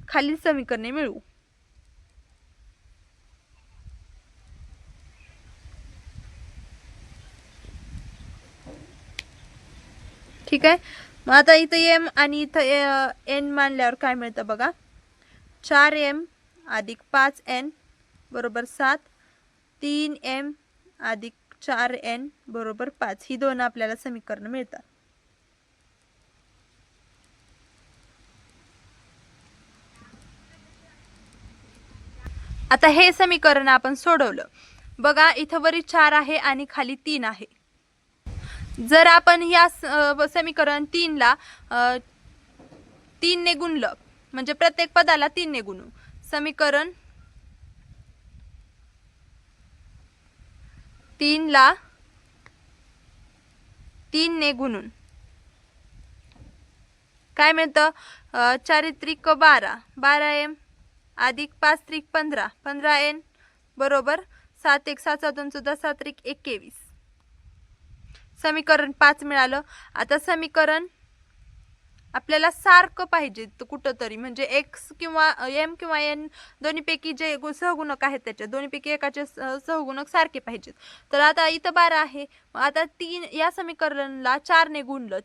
खालील समीकरणे मिळवू। ठीक आहे, मग आता इथं m आणि इथं n मानल्यावर काय मिळतं बघा 4m अधिक 5n बरोबर 7 3m अधिक 4n बरोबर 5 ही दोन आपल्याला समीकरण मिळतात। आता हे समीकरण आपण सोडवलं बघा इथं वरी 4 आहे आणि खाली 3 आहे। जर आपण या समीकरण 3 ला 3 ने गुणलं म्हणजे प्रत्येक पदाला 3 ने गुणू समीकरण 3 ला 3 ने गुणून काय मिळतं 4 त्रिक 12 12m अधिक 5 त्रिक 15 15n बरोबर 7 1 7 7 2 14 7 त्रिक 21 समीकरण 5 मिळालं। आता समीकरण आपल्याला सारखं पाहिजे कुठंतरी म्हणजे x किंवा m किंवा n दोन्हीपैकी जे सहगुणक आहेत त्याच्या दोन्हीपैकी एकाचे सहगुणक सारखे पाहिजेत। तर आता इथं 12 आहे आता 3 या समीकरणाला 4 ने गुणलं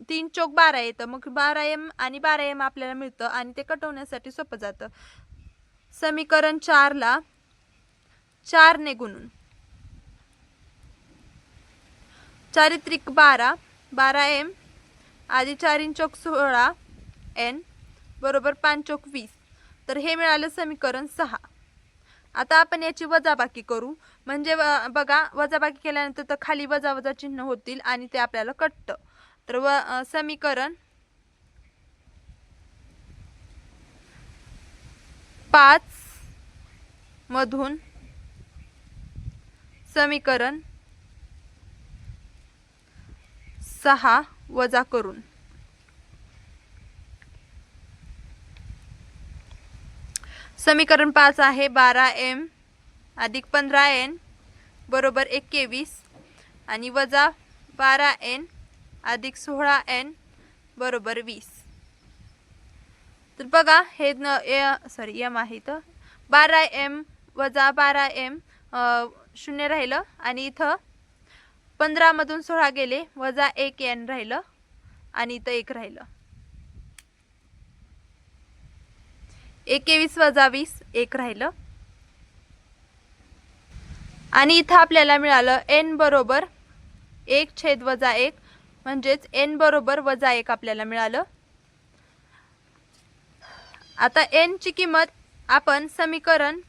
3 चौक 12 येतं मग 12m आणि 12m आपल्याला मिळतं आणि ते कटवण्यासाठी सोपं जातं। समीकरण 4 ला 4 ने गुणून 4 त्रिक 12 12m अधिक 4 चौक 16 n बरोबर 5 चौक 20 तर हे मिळालं समीकरण 6। आता आपण याची वजाबाकी करू म्हणजे बघा वजाबाकी केल्यानंतर तर खाली वजा वजा चिन्ह होतील आणि ते आपल्याला कटतं। तर समीकरण 5 मधून समीकरण 6 वजा करून समीकरण 5 आहे 12m अधिक 15n बरोबर 21 आणि वजा 12n अधिक 16n बरोबर 20। तर बघा हे m आहे इथं 12m वजा 12m शून्य राहिलं आणि इथं 15 मधून 16 गेले वजा 1n राहिलं आणि इथं 1 राहिलं 21 वजा 20 1 राहिलं आणि इथं आपल्याला मिळालं n बरोबर 1/1 म्हणजेच n बरोबर वजा 1 आपल्याला मिळालं। आता n ची किंमत आपण समीकरण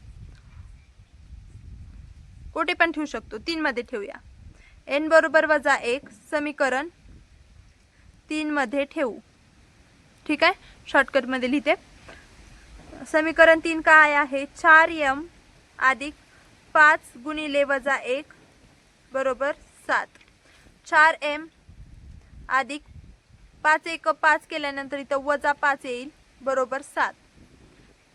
कुठे पण ठेवू शकतो 3 मध्ये ठेवूया n बरोबर वजा 1 समीकरण 3 मध्ये ठेवू। ठीक आहे शॉर्टकट मध्ये लिहिते समीकरण 3 काय आहे 4m अधिक 5 गुणिले वजा 1 बरोबर 7 4m अधिक 5 1 5 केल्यानंतर इथं वजा 5 येईल बरोबर 7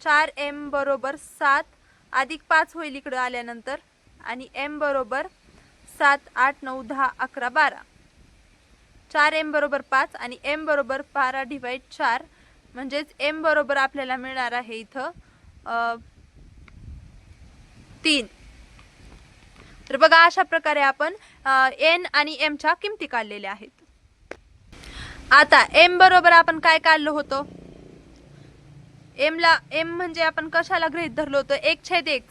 4m बरोबर 7 अधिक 5 होईल इकडे आल्यानंतर आणि m बरोबर 7 8 9 10 11 12 4m बरोबर 5 आणि m बरोबर 12 डिवाइड 4 म्हणजेच m बरोबर आपल्याला मिळणार आहे इथं 3। तर बघा अशा प्रकारे आपण n आणि m च्या किमती काढलेल्या आहेत। आता एम बरोबर आपण काय काढलं होतं, एम म्हणजे आपण कशाला गृहीत धरलो होतं, 1/x,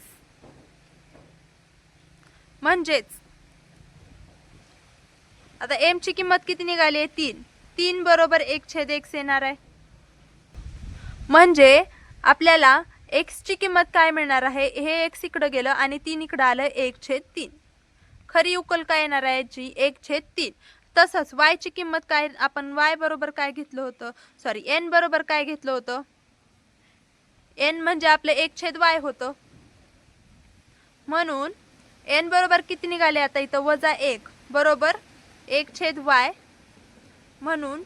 म्हणजेच आता एम ची किंमत किती निघाली आहे, 3. 3 बरोबर 1/x येणार आहे. म्हणजे आपल्याला x ची किंमत काय मिळणार आहे, हे x इकडे गेलं आणि 3 इकडे आलं, 1/3. खरी उकल काय येणार आहे याची, 1/3. तसंच y ची किंमत काय, आपण y बरोबर काय घेतलं होतं, सॉरी n बरोबर काय घेतलं होतं, n म्हणजे आपलं 1/y होतं. म्हणून n बरोबर किती निघाले आता इथं, -1 बरोबर 1/y. म्हणून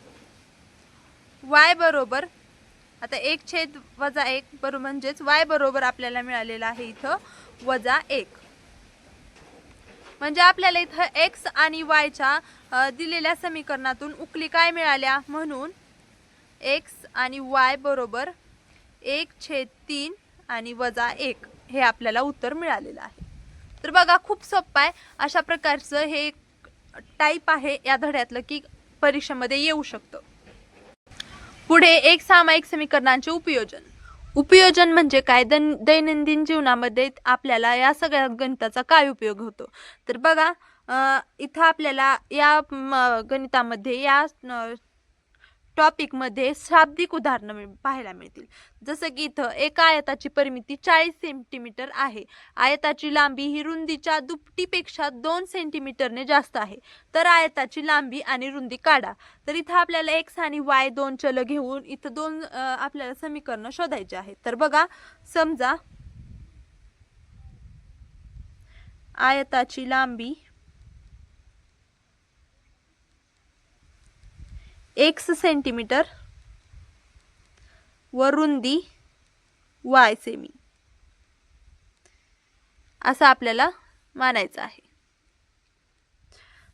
y बरोबर आता 1/1 बरोबर म्हणजेच y बरोबर आपल्याला मिळालेला आहे इथं -1. म्हणजे आपल्याला इथं x आणि y च्या दिलेल्या समीकरणातून उकली काय मिळाल्या, म्हणून x आणि y बरोबर 1/3 आणि -1 हे आपल्याला उत्तर मिळालेलं आहे. तर बघा खूप सोपं आहे. अशा प्रकारचं हे टाईप आहे या धड्यातलं की परीक्षेमध्ये येऊ शकतं. पुढे एक सामायिक समीकरणांचे उपयोजन म्हणजे काय, दैनंदिन जीवनामध्ये आपल्याला या सगळ्या गणिताचा काय उपयोग होतो. तर बघा इथं आपल्याला या गणितामध्ये या टॉपिक मध्ये शाब्दिक उदाहरणं पाहायला मिळतील. जसं की इथं एका आयताची परिमिती 40 सेंटीमीटर आहे. आयताची लांबी ही रुंदीच्या दुपटीपेक्षा 2 सेंटीमीटरने जास्त आहे. तर आयताची लांबी आणि रुंदी काढा. तर इथं आपल्याला x आणि y दोन चल घेऊन इथं दोन आपल्याला समीकरण शोधायचे आहेत. तर बघा, समजा आयताची लांबी x सेंटीमीटर व रुंदी y सेमी असं आपल्याला मानायचं आहे.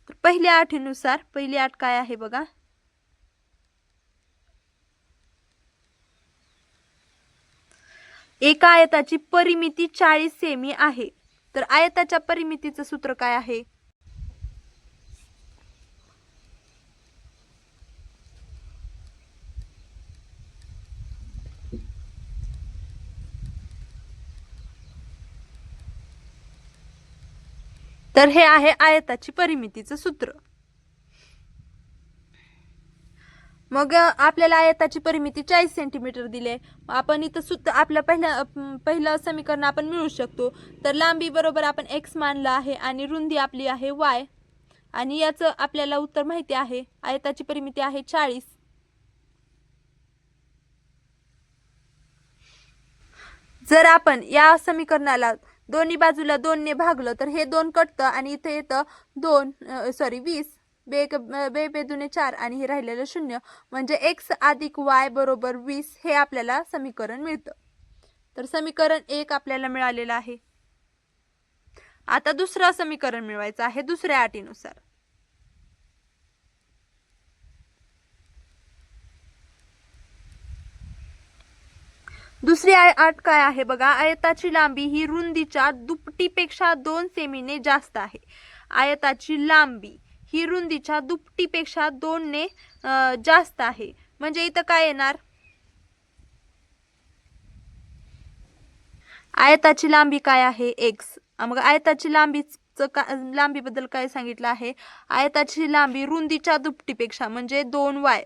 तर पहिल्या अटीनुसार पहिली अट काय आहे बघा, एका आयताची परिमिती 40 सेमी आहे. तर आयताच्या परिमितीचं सूत्र काय आहे, तर हे आहे आयताची परिमितीचं सूत्र. मग आपल्याला आयताची परिमिती 40 सेंटीमीटर दिले. आपण इथं सूत्र आपलं पहिलं समीकरण आपण मिळवू शकतो. तर लांबी बरोबर आपण x मानलं आहे आणि रुंदी आपली आहे y आणि याचं आपल्याला उत्तर माहिती आहे. आयताची परिमिती आहे 40. जर आपण या समीकरणाला दोन्ही बाजूला 2 ने भागलं तर हे 2 कटतं आणि इथे येतं 20 बे 2 4 आणि हे राहिलेलं 0 म्हणजे x अधिक y बरोबर 20 हे आपल्याला समीकरण मिळतं. तर समीकरण 1 आपल्याला मिळालेलं आहे. आता दुसरं समीकरण मिळवायचं आहे दुसऱ्या अटीनुसार. दुसरी अट काय आहे बघा, आयताची लांबी ही रुंदीच्या दुपटीपेक्षा 2 सेमीने जास्त आहे. आयताची लांबी ही रुंदीच्या दुपटीपेक्षा 2 ने जास्त आहे. म्हणजे इथं काय येणार, आयताची लांबी काय आहे x. मग आयताची लांबीबद्दल काय सांगितलं आहे, आयताची लांबी रुंदीच्या दुपटीपेक्षा म्हणजे 2y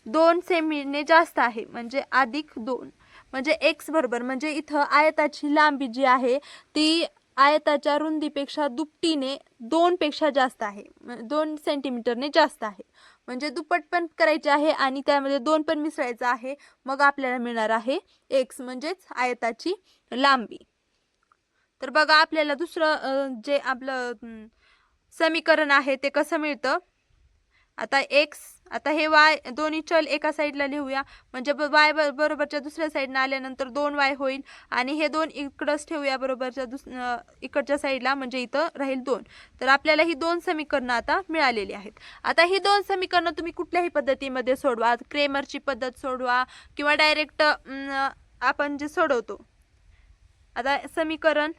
2 सेमीने जास्त आहे म्हणजे अधिक 2 म्हणजे x बरोबर, म्हणजे इथं आयताची लांबी जी आहे ती आयताच्या रुंदीपेक्षा दुपटीने 2 पेक्षा जास्त आहे, 2 सेंटीमीटरने जास्त आहे. म्हणजे दुप्पट पण करायचे आहे आणि त्यामध्ये 2 पण मिसळायचं आहे. मग आपल्याला मिळणार आहे x म्हणजेच आयताची लांबी. तर बघा आपल्याला दुसरं जे आपलं समीकरण आहे ते कसं मिळतं, आता x आता हे y दोन्ही चल एका साईडला लिहूया म्हणजे y बरोबरच्या दुसऱ्या साईडने आल्यानंतर 2y होईल आणि हे 2 इकडंच ठेवूया बरोबरच्या इकडच्या साईडला म्हणजे इथं राहील 2. तर आपल्याला ही 2 समीकरणं आता मिळालेली आहेत. आता ही 2 समीकरणं तुम्ही कुठल्याही पद्धतीमध्ये सोडवा, क्रेमरची पद्धत सोडवा किंवा डायरेक्ट आपण जे सोडवतो. आता समीकरण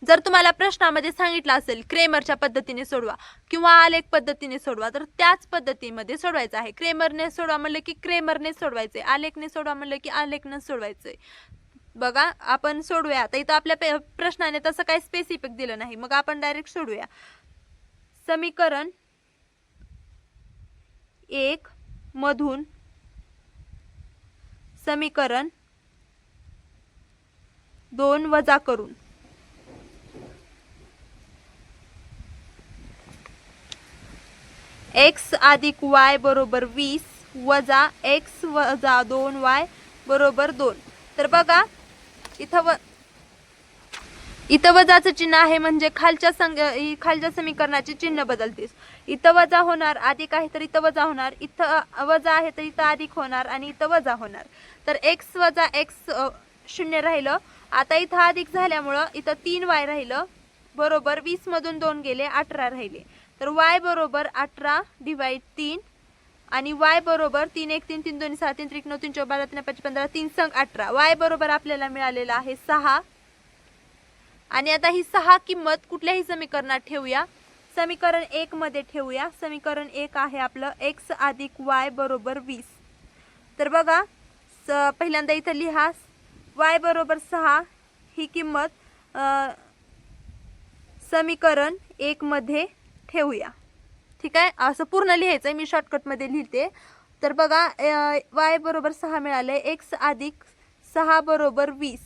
जर तुम्हाला प्रश्नामध्ये सांगितलं असेल क्रेमरच्या पद्धतीने सोडवा किंवा आलेख पद्धतीने सोडवा, तर त्याच पद्धतीमध्ये सोडवायचं आहे. क्रेमरने सोडवा म्हणलं की क्रेमरने सोडवायचे, आलेखने सोडवा म्हणलं की आलेखने सोडवायचे. बघा आपण सोडूया. आता इथं आपल्या प्रश्नाने तसं काही स्पेसिफिक दिलं नाही, मग आपण डायरेक्ट सोडूया. समीकरण 1 मधून समीकरण 2 वजा करून x अधिक y बरोबर 20 वजा x वजा 2y बरोबर 2. तर बघा इथं वजाचं चिन्ह आहे म्हणजे खालच्या समीकरणाचे चिन्ह बदलतेस. इथं वजा होणार, अधिक आहे तर इथं वजा होणार, इथं वजा आहे तर इथं अधिक होणार आणि इथं वजा होणार. तर x वजा x 0 राहिलं. आता इथं अधिक झाल्यामुळं इथं 3y राहिलं बरोबर 20 मधून 2 गेले 18 राहिले. तर y बरोबर 18 डिवाइड 3 आणि y बरोबर 3 1 3 3 2 6 3 3 9 3 4 12 3 5 15 3 संग 18. y बरोबर आपल्याला मिळालेला आहे 6. आणि आता ही 6 किंमत कुठल्याही समीकरणात ठेवूया. समीकरण 1 मध्ये ठेवूया. समीकरण 1 आहे आपलं x अधिक y बरोबर 20. तर बघा पहिल्यांदा इथं लिहा y बरोबर 6 ही किंमत समीकरण 1 मध्ये ठेवूया. ठीक आहे, असं पूर्ण लिहायचं, मी शॉर्टकट मध्ये लिहिते. तर बघा y बरोबर 6 मिळाले, x अधिक 6 बरोबर 20,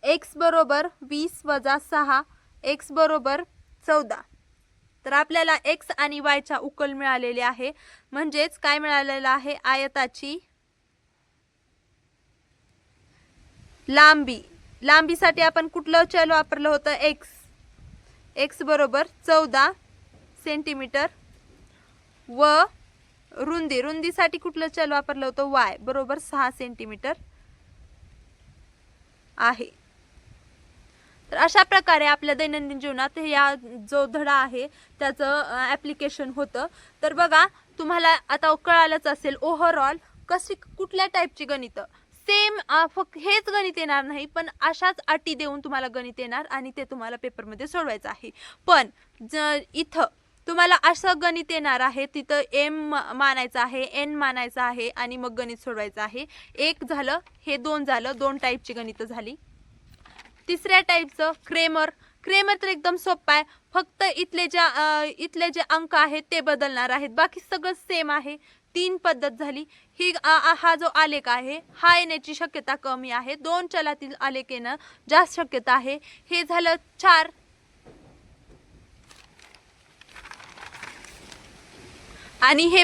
x बरोबर 20 वजा 6 x बरोबर 14. तर आपल्याला x आणि y च्या उकल मिळालेली आहे. म्हणजेच काय मिळालेलं आहे, आयताची लांबीसाठी आपण कुठलं चल वापरलं होतं, x बरोबर 14 सेंटीमीटर व रुंदीसाठी कुठलं चल वापरलं होतं, y बरोबर 6 सेंटीमीटर आहे. तर अशा प्रकारे आपल्या दैनंदिन जीवनात या जो धडा आहे त्याचं ॲप्लिकेशन होतं. तर बघा तुम्हाला आता कळालंच असेल ओव्हरऑल कुठल्या टाईपची गणितं सेम फक्त हेच गणित येणार नाही, पण अशाच अटी देऊन तुम्हाला गणित येणार आणि ते तुम्हाला पेपरमध्ये सोडवायचं आहे. पण इथं तुम्हाला असं गणित येणार आहे, तिथं m मानायचं आहे, n मानायचं आहे आणि मग गणित सोडवायचं आहे. एक झालं, हे 2 झालं, 2 टाईपची गणितं झाली. तिसऱ्या टाईपचं क्रेमर तर एकदम सोपं आहे. फक्त इथले जे अंक आहेत ते बदलणार आहेत, बाकी सगळं सेम आहे. 3 पद्धत झाली ही. हा जो आलेख आहे हा येण्याची शक्यता कमी आहे. 2 चलातील आलेख येणं जास्त शक्यता आहे. हे झालं 4. आणि हे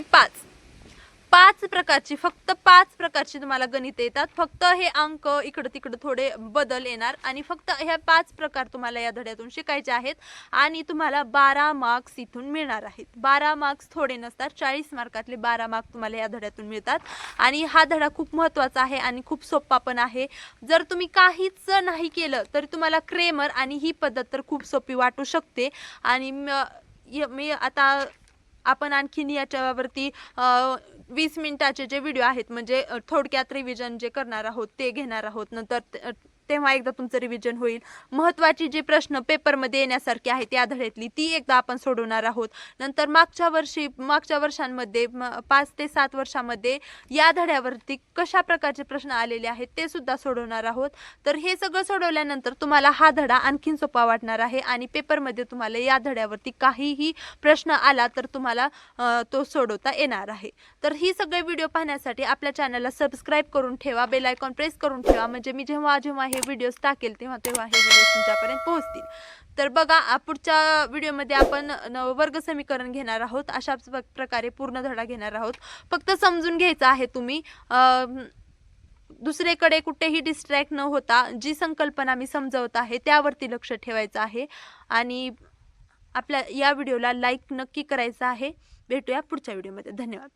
5 प्रकारची, फक्त 5 प्रकारची तुम्हाला गणित येतात. फक्त हे अंक इकडं तिकडं थोडे बदल येणार आणि फक्त ह्या 5 प्रकार तुम्हाला या धड्यातून शिकायचे आहेत आणि तुम्हाला 12 मार्क्स इथून मिळणार आहेत. 12 मार्क्स थोडे नसतात, 40 मार्कातले 12 मार्क तुम्हाला या धड्यातून मिळतात. आणि हा धडा खूप महत्त्वाचा आहे आणि खूप सोपा पण आहे. जर तुम्ही काहीच नाही केलं तर तुम्हाला क्रेमर आणि ही पद्धत तर खूप सोपी वाटू शकते. आणि मी आता आपण आणखीन याच्यावरती 20 मिनिटाचे जे व्हिडिओ आहेत म्हणजे थोडक्यात रिव्हिजन जे करणार आहोत ते घेणार आहोत. नंतर तेव्हा एकदा तुमचं रिव्हिजन होईल. महत्त्वाची जे प्रश्न पेपरमध्ये येण्यासारखे आहेत या धड्यातली ती एकदा आपण सोडवणार आहोत. नंतर मागच्या वर्षांमध्ये 5 ते 7 वर्षामध्ये या धड्यावरती कशा प्रकारचे प्रश्न आलेले आहेत ते सुद्धा सोडवणार आहोत. तर हे सगळं सोडवल्यानंतर तुम्हाला हा धडा आणखीन सोपा वाटणार आहे आणि पेपरमध्ये तुम्हाला या धड्यावरती काहीही प्रश्न आला तर तुम्हाला तो सोडवता येणार आहे. तर ही सगळे व्हिडिओ पाहण्यासाठी आपल्या चॅनलला सबस्क्राईब करून ठेवा, बेल आयकॉन प्रेस करून ठेवा, म्हणजे मी जेव्हा हे व्हिडिओज टाकेल तेव्हा हे व्हिडिओ तुमच्यापर्यंत पोहोचतील. तर बघा पुढच्या व्हिडिओमध्ये आपण वर्ग समीकरण घेणार आहोत. अशाच प्रकारे पूर्ण धडा घेणार आहोत. फक्त समजून घ्यायचं आहे तुम्ही, दुसरीकडे कुठेही डिस्ट्रॅक्ट न होता जी संकल्पना मी समजवत आहे त्यावरती लक्ष ठेवायचं आहे. आणि आपल्या या व्हिडिओला लाईक नक्की करायचं आहे. भेटूया पुढच्या व्हिडिओमध्ये. धन्यवाद.